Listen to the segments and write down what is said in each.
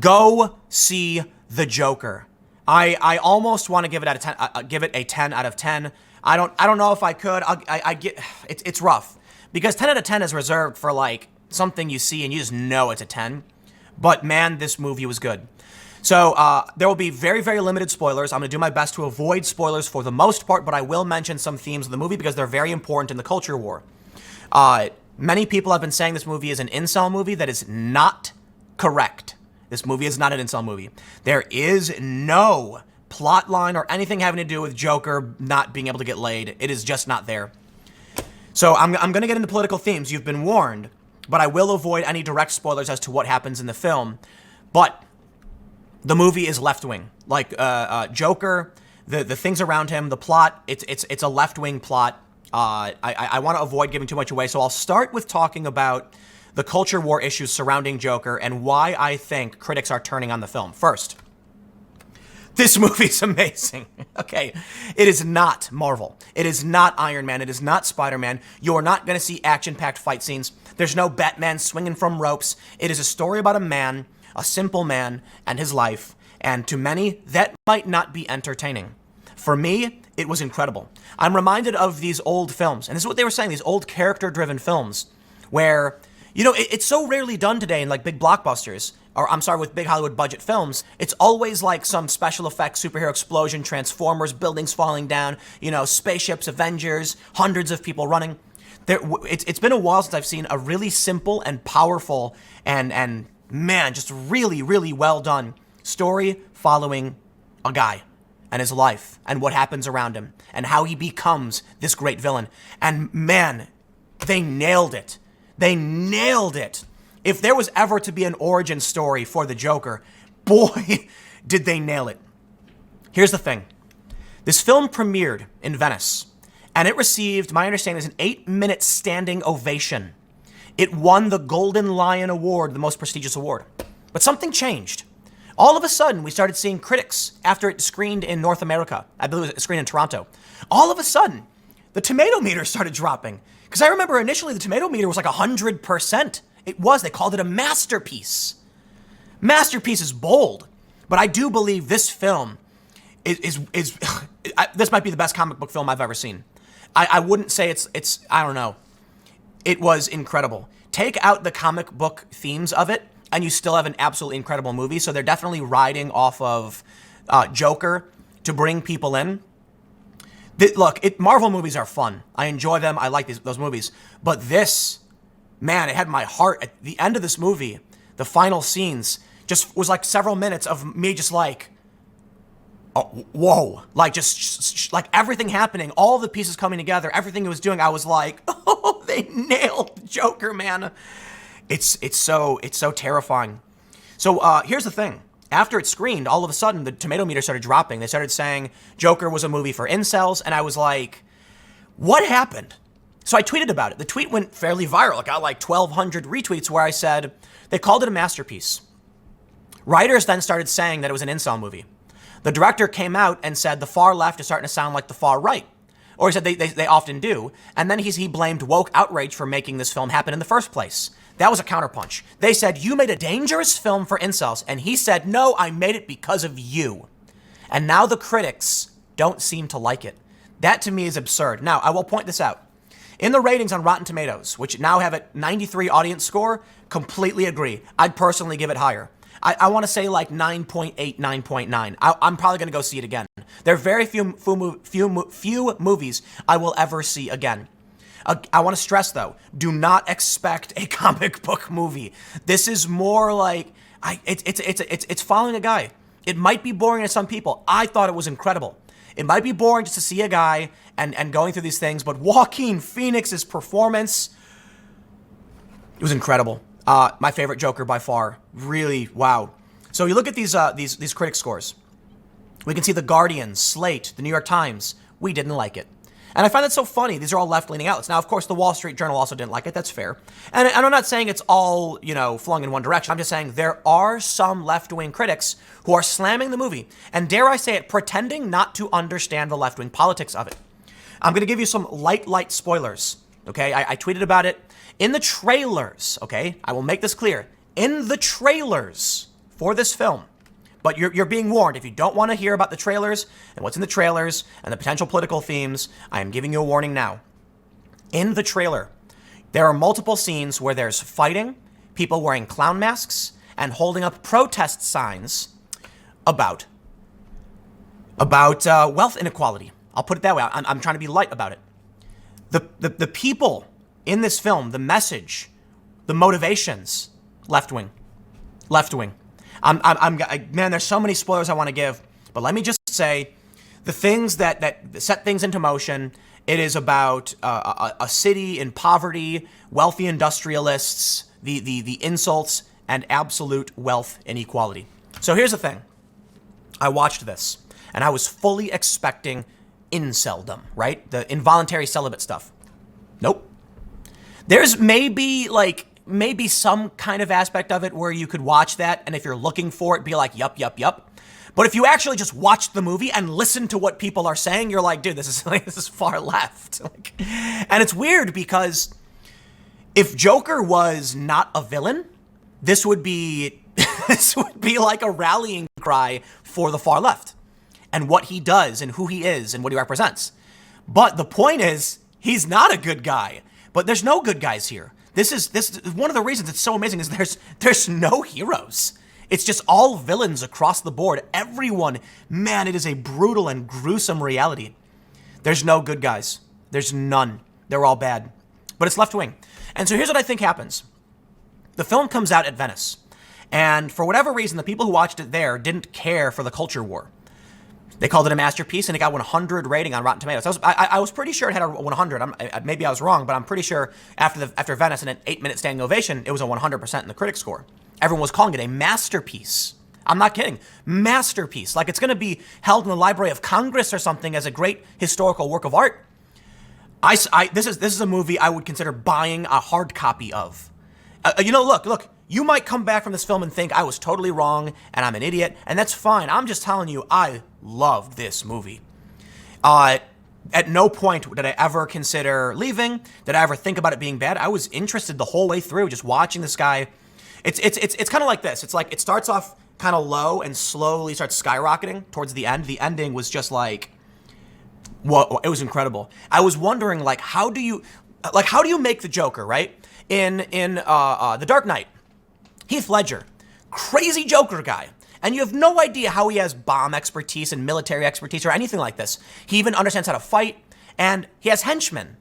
Go see The Joker. I almost want to give it out of 10. Give it a 10 out of 10. I don't know if I could. I get it's rough because 10 out of 10 is reserved for like something you see and you just know it's a 10. But man, this movie was good. So there will be very, very limited spoilers. I'm going to do my best to avoid spoilers for the most part, but I will mention some themes of the movie because they're very important in the culture war. Many people have been saying this movie is an incel movie. That is not correct. This movie is not an incel movie. There is no plot line or anything having to do with Joker not being able to get laid. It is just not there. So I'm going to get into political themes. You've been warned, but I will avoid any direct spoilers as to what happens in the film. But the movie is left-wing. Like Joker, the things around him, the plot, it's a left-wing plot. I want to avoid giving too much away, so I'll start with talking about the culture war issues surrounding Joker and why I think critics are turning on the film. First, this movie's amazing. Okay, it is not Marvel. It is not Iron Man. It is not Spider-Man. You're not going to see action-packed fight scenes. There's no Batman swinging from ropes. It is a story about a man, a simple man, and his life. And to many, that might not be entertaining. For me, it was incredible. I'm reminded of these old films, and this is what they were saying, these old character-driven films, where, you know, it's so rarely done today in like big blockbusters, or I'm sorry, with big Hollywood budget films. It's always like some special effects, superhero explosion, Transformers, buildings falling down, you know, spaceships, Avengers, hundreds of people running. It's been a while since I've seen a really simple and powerful and man, just really, really well done story following a guy and his life and what happens around him and how he becomes this great villain. And man, they nailed it. They nailed it. If there was ever to be an origin story for the Joker, boy, did they nail it. Here's the thing. This film premiered in Venice, and it received, my understanding, is an 8-minute standing ovation. It won the Golden Lion Award, the most prestigious award. But something changed. All of a sudden, we started seeing critics after it screened in North America. I believe it screened in Toronto. All of a sudden, the tomato meter started dropping. Because I remember initially the tomato meter was like 100%. It was. They called it a masterpiece. Masterpiece is bold. But I do believe this film is this might be the best comic book film I've ever seen. I wouldn't say it's I don't know. It was incredible. Take out the comic book themes of it, and you still have an absolutely incredible movie. So they're definitely riding off of Joker to bring people in. Look, Marvel movies are fun. I enjoy them. I like those movies. But this, man, it had my heart. At the end of this movie, the final scenes just was like several minutes of me just like, oh, whoa. Like just like everything happening, all the pieces coming together, everything it was doing, I was like, oh, they nailed Joker, man. It's so terrifying. So here's the thing. After it screened, all of a sudden, the tomato meter started dropping. They started saying Joker was a movie for incels, and I was like, what happened? So I tweeted about it. The tweet went fairly viral. It got like 1,200 retweets where I said, they called it a masterpiece. Writers then started saying that it was an incel movie. The director came out and said the far left is starting to sound like the far right. Or he said they often do. And then he blamed woke outrage for making this film happen in the first place. That was a counterpunch. They said, you made a dangerous film for incels. And he said, no, I made it because of you. And now the critics don't seem to like it. That to me is absurd. Now, I will point this out. In the ratings on Rotten Tomatoes, which now have a 93 audience score, completely agree. I'd personally give it higher. I want to say like 9.8, 9.9. I'm probably going to go see it again. There are very few movies I will ever see again. I want to stress, though, do not expect a comic book movie. This is more like it's following a guy. It might be boring to some people. I thought it was incredible. It might be boring just to see a guy and going through these things, but Joaquin Phoenix's performance, it was incredible. My favorite Joker by far. Really, wow. So you look at these critic scores. We can see The Guardian, Slate, The New York Times. We didn't like it. And I find that so funny. These are all left-leaning outlets. Now, of course, the Wall Street Journal also didn't like it. That's fair. And I'm not saying it's all, flung in one direction. I'm just saying there are some left-wing critics who are slamming the movie. And dare I say it, pretending not to understand the left-wing politics of it. I'm going to give you some light spoilers. Okay? I tweeted about it. In the trailers, okay? I will make this clear. In the trailers for this film. But you're being warned. If you don't want to hear about the trailers and what's in the trailers and the potential political themes, I am giving you a warning now. In the trailer, there are multiple scenes where there's fighting, people wearing clown masks, and holding up protest signs about wealth inequality. I'll put it that way. I'm trying to be light about it. The people in this film, the message, the motivations, left wing. Man, there's so many spoilers I want to give, but let me just say the things that set things into motion. It is about a city in poverty, wealthy industrialists, the insults, and absolute wealth inequality. So here's the thing. I watched this, and I was fully expecting inceldom, right? The involuntary celibate stuff. Nope. There's maybe some kind of aspect of it where you could watch that, and if you're looking for it, be like, yup. But if you actually just watch the movie and listen to what people are saying, you're like, dude, this is far left. And it's weird because if Joker was not a villain, this would be like a rallying cry for the far left and what he does and who he is and what he represents. But the point is, he's not a good guy. But there's no good guys here. This is one of the reasons it's so amazing is there's no heroes. It's just all villains across the board. Everyone, man, it is a brutal and gruesome reality. There's no good guys. There's none. They're all bad. But it's left wing. And so here's what I think happens. The film comes out at Venice. And for whatever reason, the people who watched it there didn't care for the culture war. They called it a masterpiece, and it got 100 rating on Rotten Tomatoes. I was pretty sure it had a 100. Maybe I was wrong, but I'm pretty sure after Venice and an 8-minute standing ovation, it was a 100% in the critic score. Everyone was calling it a masterpiece. I'm not kidding. Masterpiece. Like it's going to be held in the Library of Congress or something as a great historical work of art. This is a movie I would consider buying a hard copy of. Look. You might come back from this film and think I was totally wrong and I'm an idiot, and that's fine. I'm just telling you, I loved this movie. At no point did I ever consider leaving. Did I ever think about it being bad? I was interested the whole way through, just watching this guy. It's kind of like this. It's like it starts off kind of low and slowly starts skyrocketing towards the end. The ending was just like, whoa, it was incredible. I was wondering, how do you make the Joker, right? In The Dark Knight, Heath Ledger, crazy Joker guy. And you have no idea how he has bomb expertise and military expertise or anything like this. He even understands how to fight, and he has henchmen.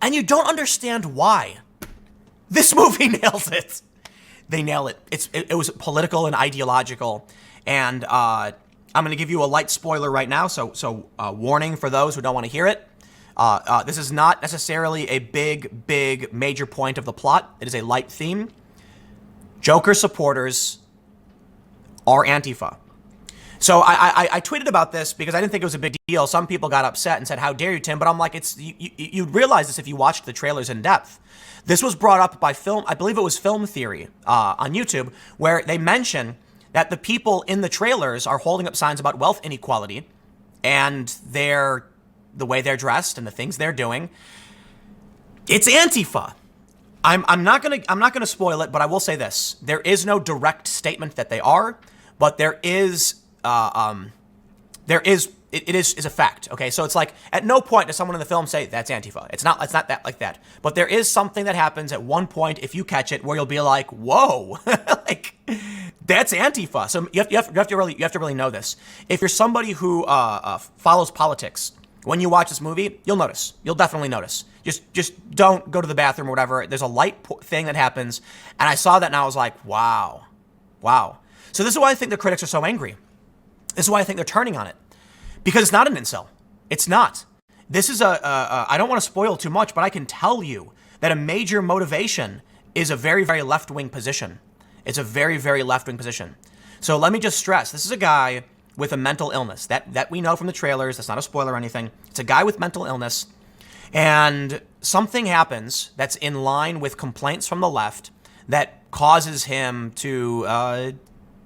And you don't understand why. This movie nails it. They nail it. It was political and ideological. And I'm going to give you a light spoiler right now, so warning for those who don't want to hear it. This is not necessarily a big, major point of the plot. It is a light theme. Joker supporters are Antifa. So I tweeted about this because I didn't think it was a big deal. Some people got upset and said, how dare you, Tim? But I'm like, you'd realize this if you watched the trailers in depth. This was brought up by I believe it was Film Theory on YouTube, where they mention that the people in the trailers are holding up signs about wealth inequality and the way they're dressed and the things they're doing. It's Antifa. I'm not gonna spoil it, but I will say this: there is no direct statement that they are, but there is it is a fact. Okay, so it's like at no point does someone in the film say that's Antifa. It's not that like that. But there is something that happens at one point if you catch it where you'll be like, whoa, like that's Antifa. So you have to really know this. If you're somebody who follows politics, when you watch this movie, you'll notice. You'll definitely notice. Just don't go to the bathroom or whatever. There's a light thing that happens. And I saw that and I was like, wow. So this is why I think the critics are so angry. This is why I think they're turning on it. Because it's not an incel. It's not. This is I don't want to spoil too much, but I can tell you that a major motivation is a very, very left-wing position. It's a very, very left-wing position. So let me just stress, this is a guy with a mental illness. That we know from the trailers. That's not a spoiler or anything. It's a guy with mental illness. And something happens that's in line with complaints from the left that causes him to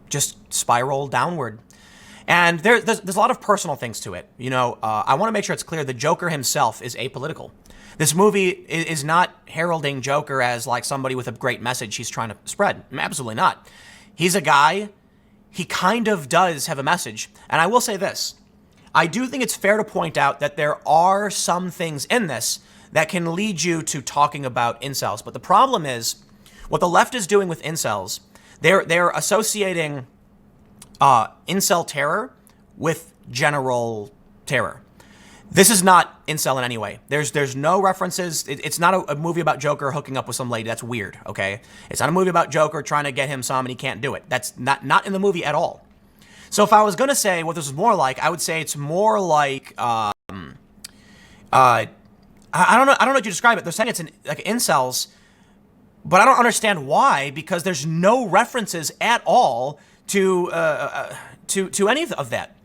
just spiral downward. And there's a lot of personal things to it. I want to make sure it's clear the Joker himself is apolitical. This movie is not heralding Joker as like somebody with a great message he's trying to spread. Absolutely not. He's a guy. he kind of does have a message. And I will say this. I do think it's fair to point out that there are some things in this that can lead you to talking about incels. But the problem is, what the left is doing with incels, they're associating incel terror with general terror. This is not incel in any way. There's no references. It's not a movie about Joker hooking up with some lady. That's weird, okay? It's not a movie about Joker trying to get him some and he can't do it. That's not in the movie at all. So if I was going to say what this is more like, I would say it's more like, I don't know how to describe it. They're saying it's like incels, but I don't understand why, because there's no references at all to any of that.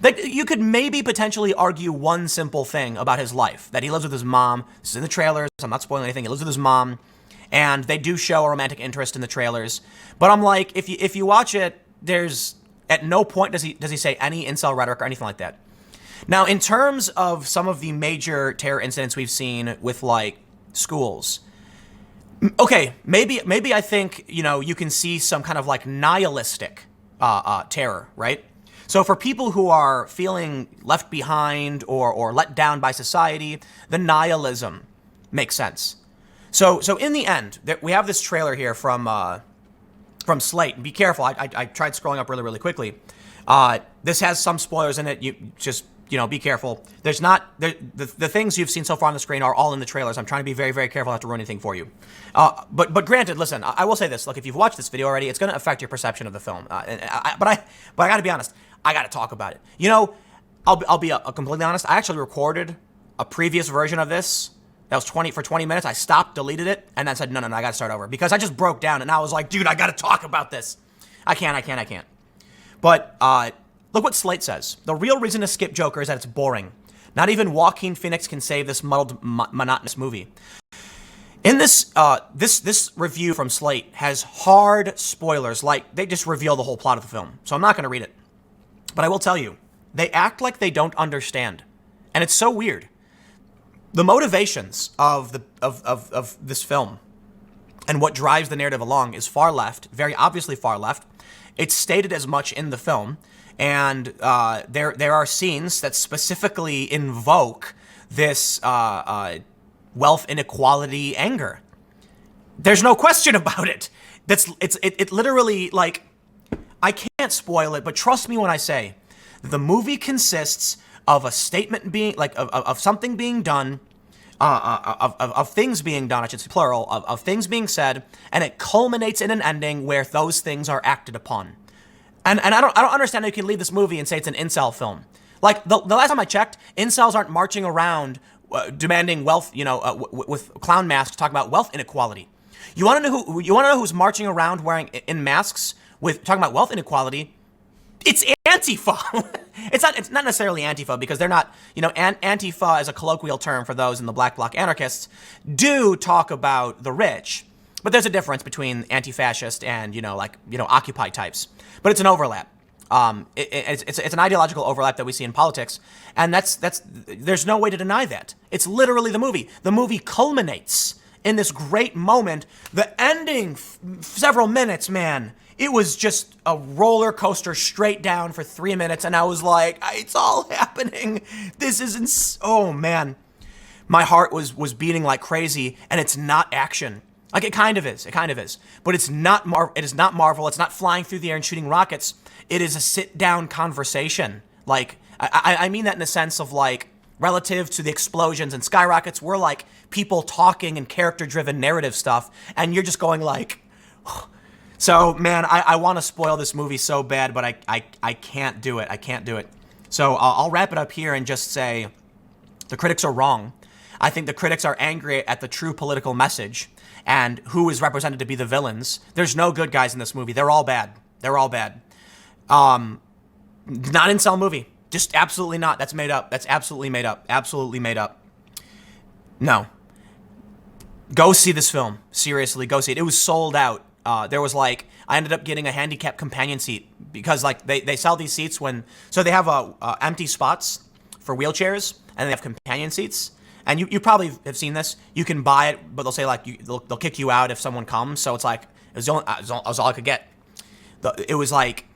Like, you could maybe potentially argue one simple thing about his life, that he lives with his mom. This is in the trailers. I'm not spoiling anything. He lives with his mom, and they do show a romantic interest in the trailers. But I'm like, if you watch it, there's at no point does he say any incel rhetoric or anything like that. Now, in terms of some of the major terror incidents we've seen with like schools, okay, maybe I think, you know, you can see some kind of like nihilistic terror, right? So for people who are feeling left behind or let down by society, the nihilism makes sense. So in the end, we have this trailer here from Slate. Be careful. I tried scrolling up really quickly. This has some spoilers in it. You just, you know, be careful. There's not the things you've seen so far on the screen are all in the trailers. I'm trying to be very careful not to ruin anything for you. But granted, listen, I will say this. Look, if you've watched this video already, it's going to affect your perception of the film. But I got to be honest. I got to talk about it. You know, I'll be completely honest. I actually recorded a previous version of this. That was 20 minutes. I stopped, deleted it, and then said, no, I got to start over. Because I just broke down, and I was like, dude, I got to talk about this. I can't. But look what Slate says. The real reason to skip Joker is that it's boring. Not even Joaquin Phoenix can save this muddled, monotonous movie. In this this review from Slate has hard spoilers. Like, they just reveal the whole plot of the film. So I'm not going to read it. But I will tell you, they act like they don't understand. And it's so weird. The motivations of this film and what drives the narrative along is far left, very obviously far left. It's stated as much in the film. And there are scenes that specifically invoke this wealth inequality anger. There's no question about it. It literally, like, I can't spoil it, but trust me when I say the movie consists of a statement being, like, of something being done, of things being done, I should say plural, of things being said, and it culminates in an ending where those things are acted upon. And I don't understand how you can leave this movie and say it's an incel film. Like, the last time I checked, incels aren't marching around demanding wealth, you know, with clown masks talking about wealth inequality. You want to know who's marching around wearing in masks with talking about wealth inequality? It's Antifa. It's not necessarily Antifa, because they're not, you know, Antifa is a colloquial term for those in the black bloc anarchists do talk about the rich. But there's a difference between anti-fascist and, you know, like, you know, Occupy types. But it's an overlap. It's an ideological overlap that we see in politics, and there's no way to deny that. It's literally the movie. The movie culminates in this great moment. The ending, several minutes, man, it was just a roller coaster straight down for 3 minutes, and I was like, it's all happening. This isn't. Oh man, my heart was beating like crazy, and it's not action. Like, it kind of is. But it's not it is not Marvel. It's not flying through the air and shooting rockets. It is a sit-down conversation. Like, I mean that in the sense of, like, relative to the explosions and skyrockets, we're like people talking and character-driven narrative stuff, and you're just going like. So, man, I want to spoil this movie so bad, but I can't do it. I can't do it. So I'll wrap it up here and just say the critics are wrong. I think the critics are angry at the true political message and who is represented to be the villains. There's no good guys in this movie. They're all bad. Not incel movie. Just absolutely not. That's made up. That's absolutely made up. Absolutely made up. No. Go see this film. Seriously, go see it. It was sold out. There was like, I ended up getting a handicapped companion seat because like they sell these seats so they have empty spots for wheelchairs and they have companion seats. And you probably have seen this. You can buy it, but they'll say like they'll kick you out if someone comes. So it's like it was all I could get. It was like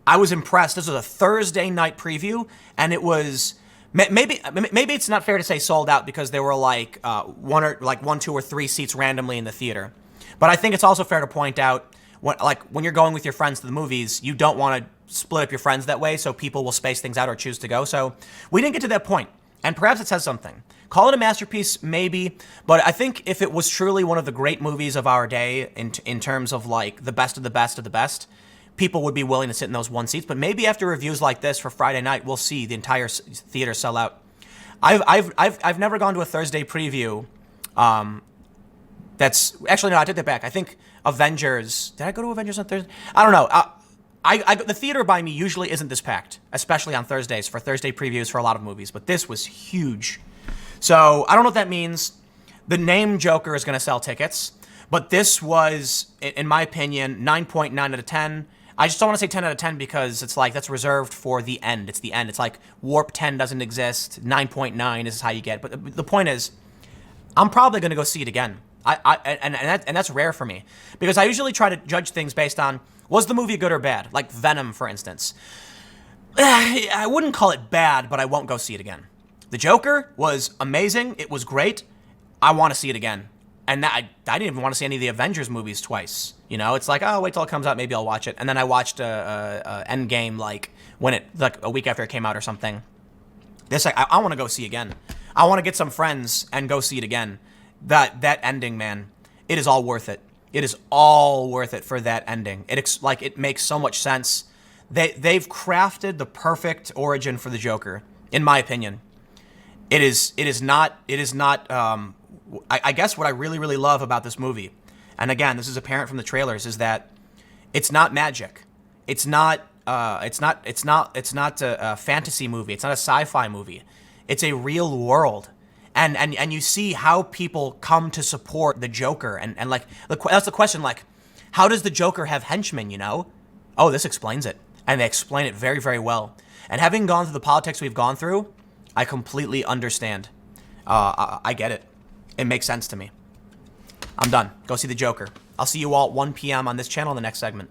I was impressed. This was a Thursday night preview, and it was maybe it's not fair to say sold out because there were like one, two, or three seats randomly in the theater. But I think it's also fair to point out when you're going with your friends to the movies, you don't want to split up your friends that way, so people will space things out or choose to go. So we didn't get to that point, and perhaps it says something. Call it a masterpiece, maybe, but I think if it was truly one of the great movies of our day in terms of like the best of the best of the best, people would be willing to sit in those one seats. But maybe after reviews like this for Friday night, we'll see the entire theater sell out. I've never gone to a Thursday preview. That's actually no, I take that back. I think Avengers. Did I go to Avengers on Thursday? I don't know. The theater by me usually isn't this packed, especially on Thursdays for Thursday previews for a lot of movies. But this was huge. So I don't know what that means. The name Joker is going to sell tickets, but this was, in my opinion, 9.9 out of 10. I just don't want to say 10 out of 10 because it's like that's reserved for the end. It's the end. It's like Warp 10 doesn't exist. 9.9 is how you get. But the point is, I'm probably going to go see it again. And that's rare for me because I usually try to judge things based on was the movie good or bad, like Venom, for instance. I wouldn't call it bad, but I won't go see it again. The Joker was amazing. It was great. I want to see it again. And I didn't even want to see any of the Avengers movies twice. You know, it's like, oh, wait till it comes out. Maybe I'll watch it. And then I watched Endgame like a week after it came out or something. This I want to go see again. I want to get some friends and go see it again. That ending, man, it is all worth it. It is all worth it for that ending. It makes so much sense. They've crafted the perfect origin for the Joker, in my opinion. It is not. I guess what I really, really love about this movie, and again, this is apparent from the trailers, is that it's not magic. It's not a fantasy movie. It's not a sci-fi movie. It's a real world. And you see how people come to support the Joker. And like, that's the question, like, how does the Joker have henchmen, you know? Oh, this explains it. And they explain it very, very well. And having gone through the politics we've gone through, I completely understand. I get it. It makes sense to me. I'm done. Go see the Joker. I'll see you all at 1 p.m. on this channel in the next segment.